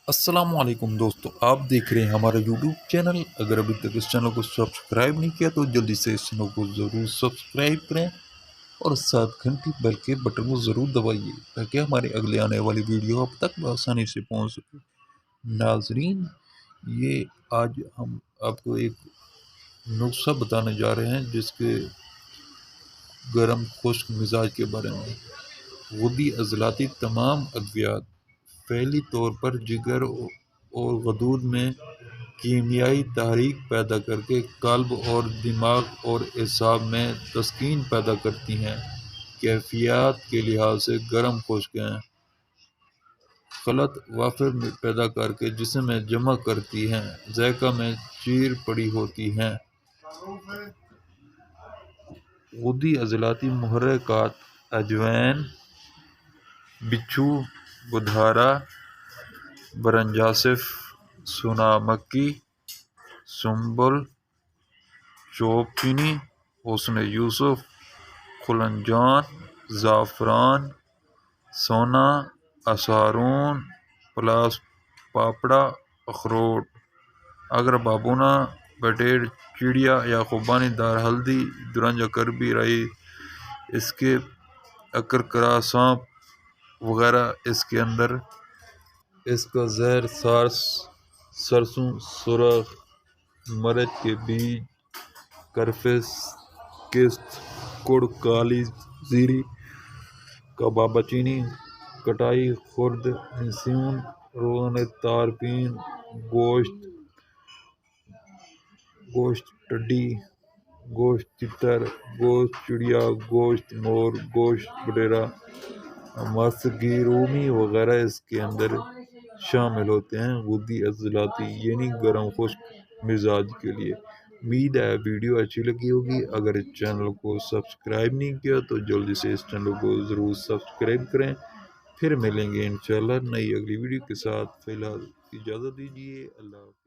السلام علیکم دوستو، آپ دیکھ رہے ہیں ہمارا یوٹیوب چینل۔ اگر ابھی تک اس چینل کو سبسکرائب نہیں کیا تو جلدی سے اس چینل کو ضرور سبسکرائب کریں اور ساتھ گھنٹی بیل کے بٹن کو ضرور دبائیے تاکہ ہمارے اگلے آنے والی ویڈیو آپ تک بآسانی سے پہنچ سکے۔ ناظرین، یہ آج ہم آپ کو ایک نسخہ بتانے جا رہے ہیں جس کے گرم خشک مزاج کے بارے میں۔ غدی عضلاتی تمام ادویات فعلی طور پر جگر اور غدود میں کیمیائی تحریک پیدا کر کے قلب اور دماغ اور اعصاب میں تسکین پیدا کرتی ہیں۔ کیفیات کے لحاظ سے گرم خشک ہیں، خلط وافر پیدا کر کے جسم میں جمع کرتی ہیں، ذائقہ میں چیر پڑی ہوتی ہیں۔ غدی عضلاتی محرکات اجوائن، بچھو، بدھارا، برنجاسف، سونا مکی، سنبل، چوب چینی، حسن یوسف، قلنجان، زعفران، سونا، اسارون، پلاس پاپڑا، اخروٹ، اگر بابونا، بٹیر، چڑیا یا خوبانی دار، ہلدی، درنج کربی، رائی، اس کے اکرکرا، سانپ وغیرہ اس کے اندر۔ اس کا زہر سرسوں، سرخ مرچ کے بیج، کرفس، کست، کڑ، کالی زیری، کبابہ چینی، کٹائی خرد، انسیون، روغن تارپین، گوشت ٹڈی، گوشت تتر، گوشت چڑیا، گوشت مور، گوشت بٹیرا، مرغی رومی وغیرہ اس کے اندر شامل ہوتے ہیں غدی عضلاتی یعنی گرم خشک مزاج کے لیے۔ امید ہے ویڈیو اچھی لگی ہوگی۔ اگر اس چینل کو سبسکرائب نہیں کیا تو جلدی سے اس چینل کو ضرور سبسکرائب کریں۔ پھر ملیں گے انشاءاللہ نئی اگلی ویڈیو کے ساتھ۔ فی الحال اجازت دیجیے، اللہ حافظ۔